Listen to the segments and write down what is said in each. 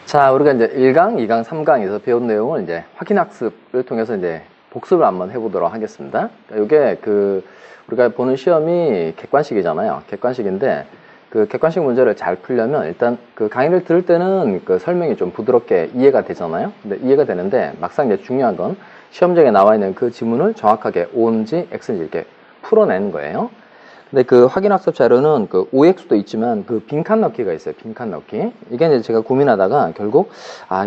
자, 우리가 이제 1강, 2강, 3강에서 배운 내용을 이제 확인학습을 통해서 이제 복습을 한번 해보도록 하겠습니다. 이게 우리가 보는 시험이 객관식이잖아요. 객관식인데 그 객관식 문제를 잘 풀려면 일단 그 강의를 들을 때는 그 설명이 좀 부드럽게 이해가 되잖아요. 근데 이해가 되는데 막상 이제 중요한 건 시험장에 나와 있는 그 지문을 정확하게 O인지 X인지 이렇게 풀어내는 거예요. 근데 그 확인학습 자료는 그 OX도 있지만 그 빈칸 넣기가 있어요. 빈칸 넣기. 이게 이제 제가 고민하다가 결국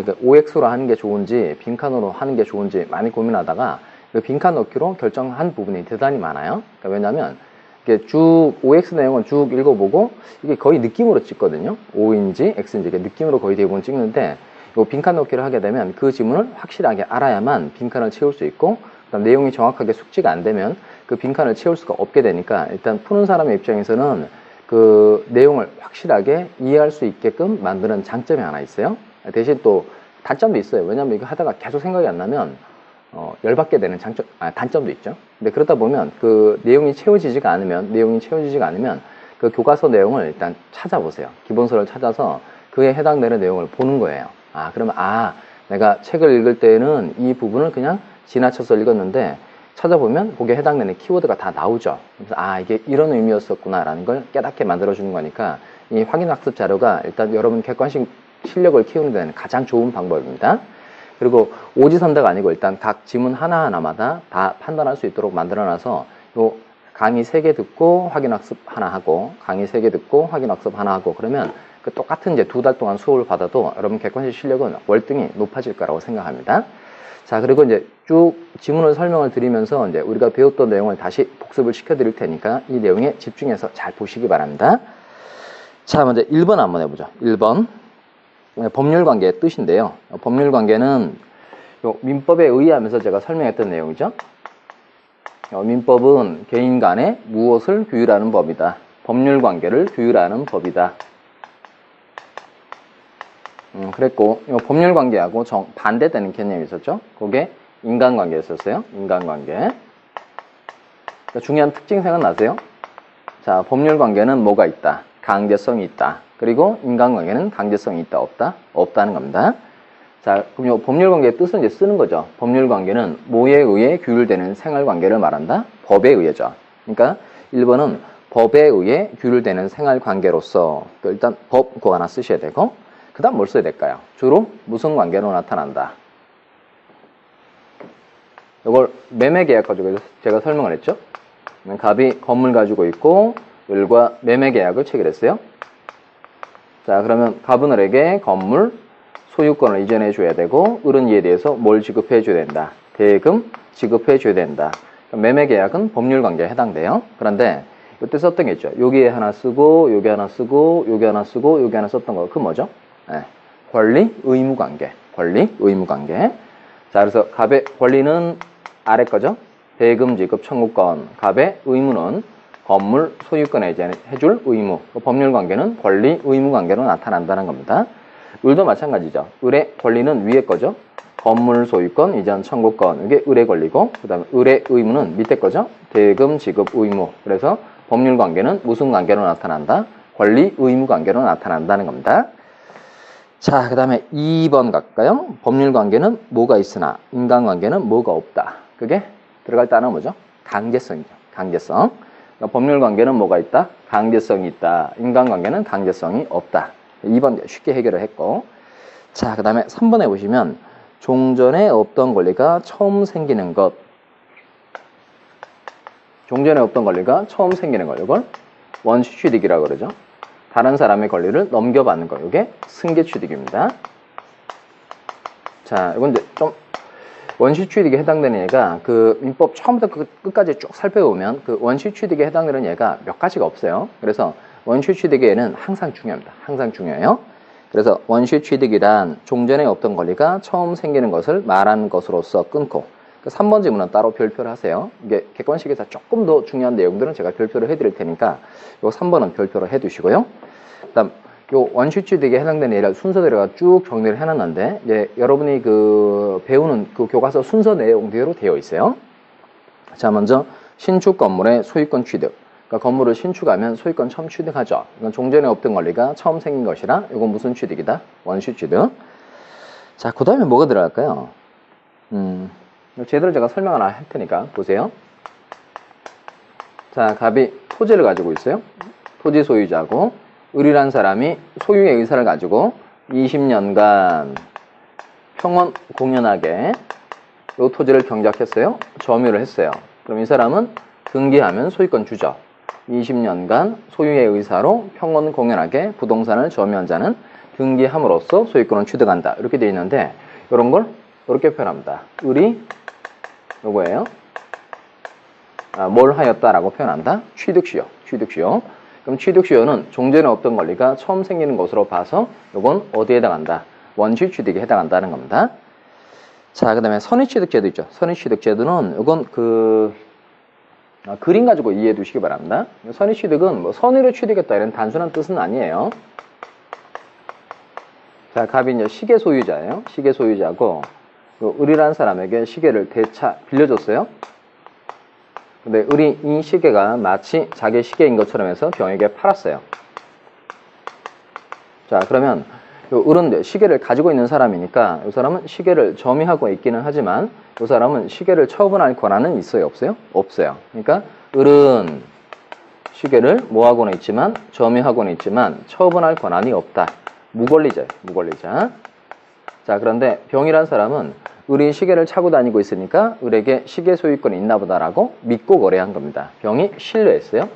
이게 OX로 하는 게 좋은지 빈칸으로 하는 게 좋은지 많이 고민하다가 그 빈칸 넣기로 결정한 부분이 대단히 많아요. 그러니까 왜냐면 이게 쭉 OX 내용은 쭉 읽어보고 이게 거의 느낌으로 찍거든요. O인지 X인지 이게 느낌으로 거의 대부분 찍는데 이 빈칸 넣기를 하게 되면 그 지문을 확실하게 알아야만 빈칸을 채울 수 있고 그다음 내용이 정확하게 숙지가 안 되면 그 빈칸을 채울 수가 없게 되니까 일단 푸는 사람의 입장에서는 그 내용을 확실하게 이해할 수 있게끔 만드는 장점이 하나 있어요. 대신 또 단점도 있어요. 왜냐하면 이거 하다가 계속 생각이 안 나면 열받게 되는 단점도 있죠. 근데 그러다 보면 그 내용이 채워지지가 않으면 그 교과서 내용을 일단 찾아보세요. 기본서를 찾아서 그에 해당되는 내용을 보는 거예요. 그러면 내가 책을 읽을 때는 이 부분을 그냥 지나쳐서 읽었는데 찾아보면 거기에 해당되는 키워드가 다 나오죠. 그래서 이게 이런 의미였었구나 라는 걸 깨닫게 만들어주는 거니까 이 확인학습 자료가 일단 여러분 객관식 실력을 키우는 데는 가장 좋은 방법입니다. 그리고 오지선다가 아니고 일단 각 지문 하나하나마다 다 판단할 수 있도록 만들어놔서 요 강의 3개 듣고 확인학습 하나 하고 강의 3개 듣고 확인학습 하나 하고 그러면 그 똑같은 이제 2달 동안 수업을 받아도 여러분 객관식 실력은 월등히 높아질 거라고 생각합니다. 자, 그리고 이제 쭉 지문을 설명을 드리면서 이제 우리가 배웠던 내용을 다시 복습을 시켜 드릴 테니까 이 내용에 집중해서 잘 보시기 바랍니다. 자, 먼저 1번 한번 해보죠. 1번. 법률 관계의 뜻인데요. 법률 관계는 요 민법에 의하면서 제가 설명했던 내용이죠. 민법은 개인 간에 무엇을 규율하는 법이다. 법률 관계를 규율하는 법이다. 그랬고, 법률 관계하고 반대되는 개념이 있었죠. 그게 인간관계였었어요. 인간관계. 그러니까 중요한 특징 생각나세요? 자, 법률 관계는 뭐가 있다? 강제성이 있다. 그리고 인간관계는 강제성이 있다, 없다? 없다는 겁니다. 자, 그럼 이 법률 관계의 뜻은 이제 쓰는 거죠. 법률 관계는 뭐에 의해 규율되는 생활관계를 말한다? 법에 의해죠. 그러니까 1번은 법에 의해 규율되는 생활관계로서 일단 법 그거 하나 쓰셔야 되고 그 다음 뭘 써야 될까요? 주로 무슨 관계로 나타난다? 이걸 매매계약 가지고 제가 설명을 했죠. 갑이 건물 가지고 있고 을과 매매계약을 체결했어요. 자, 그러면 갑은 을에게 건물 소유권을 이전해 줘야 되고 을은 이에 대해서 뭘 지급해 줘야 된다? 대금 지급해 줘야 된다. 매매계약은 법률관계에 해당돼요. 그런데 이때 썼던 게 있죠. 여기에 하나 쓰고 여기 하나 쓰고 여기 하나 쓰고 여기 하나 썼던 거 그 뭐죠? 권리 의무 관계. 권리 의무 관계. 자, 그래서 갑의 권리는 아래 거죠. 대금 지급 청구권. 갑의 의무는 건물 소유권에 이제 해줄 의무. 법률 관계는 권리 의무 관계로 나타난다는 겁니다. 을도 마찬가지죠. 을의 권리는 위에 거죠. 건물 소유권 이전 청구권. 이게 을의 권리고 그다음에 을의 의무는 밑에 거죠. 대금 지급 의무. 그래서 법률 관계는 무슨 관계로 나타난다? 권리 의무 관계로 나타난다는 겁니다. 자, 그 다음에 2번 갈까요? 법률 관계는 뭐가 있으나 인간관계는 뭐가 없다. 그게 들어갈 때 하나 뭐죠? 강제성이죠. 강제성. 그러니까 법률 관계는 뭐가 있다? 강제성이 있다. 인간관계는 강제성이 없다. 2번 쉽게 해결을 했고. 자, 그 다음에 3번에 보시면 종전에 없던 권리가 처음 생기는 것. 종전에 없던 권리가 처음 생기는 것. 이걸 원시취득이라고 그러죠. 다른 사람의 권리를 넘겨받는 거. 이게 승계취득입니다. 자, 이건 이제 좀 원시취득에 해당되는 얘가 그 민법 처음부터 끝까지 쭉 살펴보면 그 원시취득에 해당되는 얘가 몇 가지가 없어요. 그래서 원시취득에는 항상 중요합니다. 항상 중요해요. 그래서 원시취득이란 종전에 없던 권리가 처음 생기는 것을 말하는 것으로서 끊고 그 3번 질문은 따로 별표를 하세요. 이게 객관식에서 조금 더 중요한 내용들은 제가 별표를 해드릴 테니까 요 3번은 별표를 해두시고요. 그다음 요 원시취득에 해당되는 예를 순서대로 쭉 정리를 해놨는데 이제 여러분이 그 배우는 그 교과서 순서 내용대로 되어 있어요. 자, 먼저 신축 건물의 소유권 취득. 그러니까 건물을 신축하면 소유권 처음 취득하죠. 이건 종전에 없던 권리가 처음 생긴 것이라 이건 무슨 취득이다? 원시취득. 자, 그 다음에 뭐가 들어갈까요? 제대로 제가 설명 하나 할 테니까 보세요. 자, 갑이 토지를 가지고 있어요. 토지 소유자고, 을이란 사람이 소유의 의사를 가지고 20년간 평원 공연하게 이 토지를 경작했어요. 점유를 했어요. 그럼 이 사람은 등기하면 소유권 주죠. 20년간 소유의 의사로 평원 공연하게 부동산을 점유한 자는 등기함으로써 소유권을 취득한다. 이렇게 되어 있는데 이런 걸 이렇게 표현합니다. 을이 요거예요. 뭘 하였다라고 표현한다? 취득시효. 취득시효. 그럼 취득시효는 종전에 없던 권리가 처음 생기는 것으로 봐서 요건 어디에 해당한다? 원시 취득에 해당한다는 겁니다. 자, 그 다음에 선의취득제도 있죠. 선의취득제도는 요건 그림 가지고 이해해 두시기 바랍니다. 선의취득은 뭐 선의로 취득했다 이런 단순한 뜻은 아니에요. 자, 갑이 이제 시계 소유자예요. 시계 소유자고, 을이라는 사람에게 시계를 대차 빌려줬어요. 근데 을이 이 시계가 마치 자기 시계인 것처럼 해서 병에게 팔았어요. 자, 그러면 을은 시계를 가지고 있는 사람이니까 이 사람은 시계를 점유하고 있기는 하지만 이 사람은 시계를 처분할 권한은 있어요? 없어요? 없어요. 그러니까 을은 시계를 뭐하고는 있지만 점유하고는 있지만 처분할 권한이 없다. 무권리자예요. 무권리자. 자, 그런데 병이란 사람은 을이 시계를 차고 다니고 있으니까 을에게 시계 소유권이 있나 보다라고 믿고 거래한 겁니다. 병이 신뢰했어요.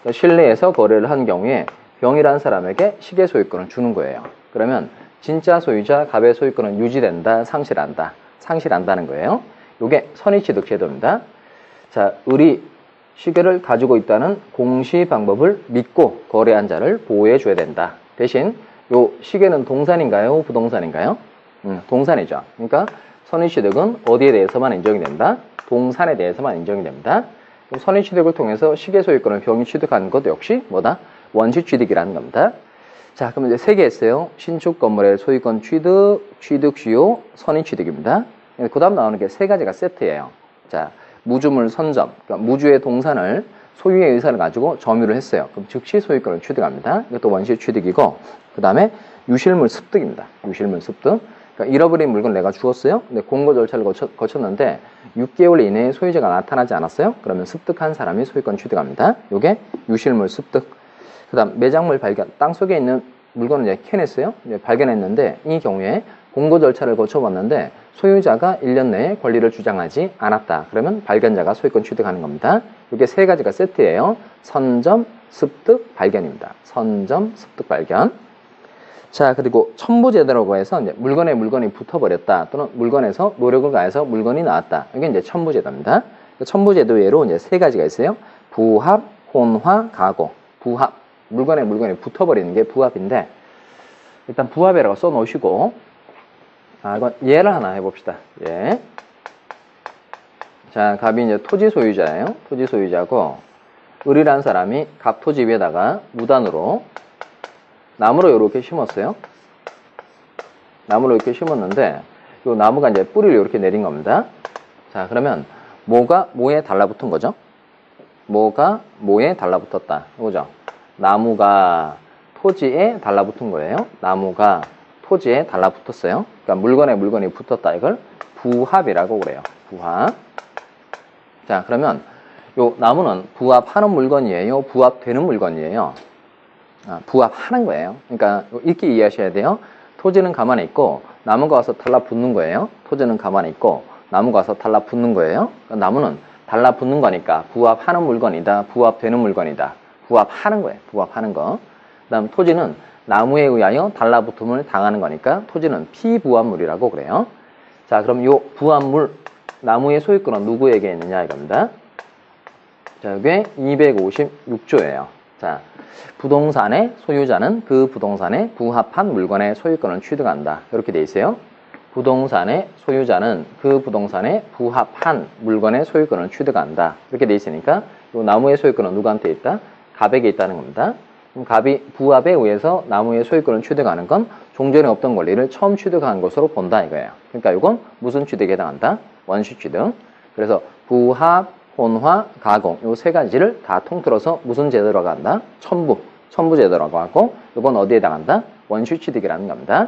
신뢰해서 거래를 한 경우에 병이란 사람에게 시계 소유권을 주는 거예요. 그러면 진짜 소유자 갑의 소유권은 유지된다, 상실한다. 상실한다는 거예요. 이게 선의취득 제도입니다. 자, 을이 시계를 가지고 있다는 공시 방법을 믿고 거래한 자를 보호해 줘야 된다. 대신 요 시계는 동산인가요? 부동산인가요? 동산이죠. 그러니까 선의취득은 어디에 대해서만 인정이 된다? 동산에 대해서만 인정이 됩니다. 선의취득을 통해서 시계 소유권을 병이 취득한 것 역시 뭐다? 원시취득이라는 겁니다. 자, 그럼 이제 3개 했어요. 신축 건물의 소유권 취득, 취득시효, 선의취득입니다. 그 다음 나오는 게 3가지가 세트예요. 자, 무주물 선점, 그러니까 무주의 동산을 소유의 의사를 가지고 점유를 했어요. 그럼 즉시 소유권을 취득합니다. 이것도 원시취득이고, 그 다음에 유실물 습득입니다. 유실물 습득. 그러니까 잃어버린 물건 내가 주었어요. 근데 공고 절차를 거쳤는데 6개월 이내에 소유자가 나타나지 않았어요. 그러면 습득한 사람이 소유권 취득합니다. 이게 유실물 습득. 그 다음 매장물 발견. 땅속에 있는 물건을 이제 캐냈어요. 이제 발견했는데 이 경우에 공고 절차를 거쳐봤는데 소유자가 1년 내에 권리를 주장하지 않았다. 그러면 발견자가 소유권 취득하는 겁니다. 이게 3가지가 세트예요. 선점, 습득, 발견입니다. 선점, 습득, 발견. 자, 그리고 첨부제도라고 해서 이제 물건이 붙어버렸다. 또는 물건에서 노력을 가해서 물건이 나왔다. 이게 이제 첨부제도입니다. 첨부제도 예로 이제 3가지가 있어요. 부합, 혼화, 가공. 부합. 물건이 붙어버리는 게 부합인데, 일단 부합이라고 써 놓으시고, 이건 예를 하나 해봅시다. 예. 자, 갑이 이제 토지 소유자예요. 토지 소유자고, 을이라는 사람이 갑 토지 위에다가 무단으로 나무로 이렇게 심었어요. 나무로 이렇게 심었는데, 이 나무가 이제 뿌리를 이렇게 내린 겁니다. 자, 그러면 뭐가 뭐에 달라붙은 거죠? 뭐가 뭐에 달라붙었다. 이거죠. 나무가 토지에 달라붙은 거예요. 나무가 토지에 달라붙었어요. 그러니까 물건이 붙었다. 이걸 부합이라고 그래요. 부합. 자, 그러면 요 나무는 부합하는 물건이에요? 부합되는 물건이에요? 부합하는 거예요. 그러니까 이렇게 이해하셔야 돼요. 토지는 가만히 있고 나무가 와서 달라붙는 거예요. 토지는 가만히 있고 나무가 와서 달라붙는 거예요. 그러니까 나무는 달라붙는 거니까 부합하는 물건이다. 부합되는 물건이다. 부합하는 거예요. 부합하는 거. 그 다음 토지는 나무에 의하여 달라붙음을 당하는 거니까 토지는 피부합물이라고 그래요. 자, 그럼 요 부합물, 나무의 소유권은 누구에게 있느냐 이겁니다. 자, 이게 256조예요. 자, 부동산의 소유자는 그 부동산에 부합한 물건의 소유권을 취득한다. 이렇게 돼 있어요. 부동산의 소유자는 그 부동산에 부합한 물건의 소유권을 취득한다. 이렇게 돼 있으니까 요 나무의 소유권은 누구한테 있다? 갑에게 있다는 겁니다. 그럼 갑이 부합에 의해서 나무의 소유권을 취득하는 건 종전에 없던 권리를 처음 취득한 것으로 본다 이거예요. 그러니까 이건 무슨 취득에 해당한다? 원시 취득. 그래서 부합, 혼화, 가공 요 3가지를 다 통틀어서 무슨 제도라고 한다? 첨부 제도라고 하고 이건 어디에 해당한다? 원시 취득이라는 겁니다.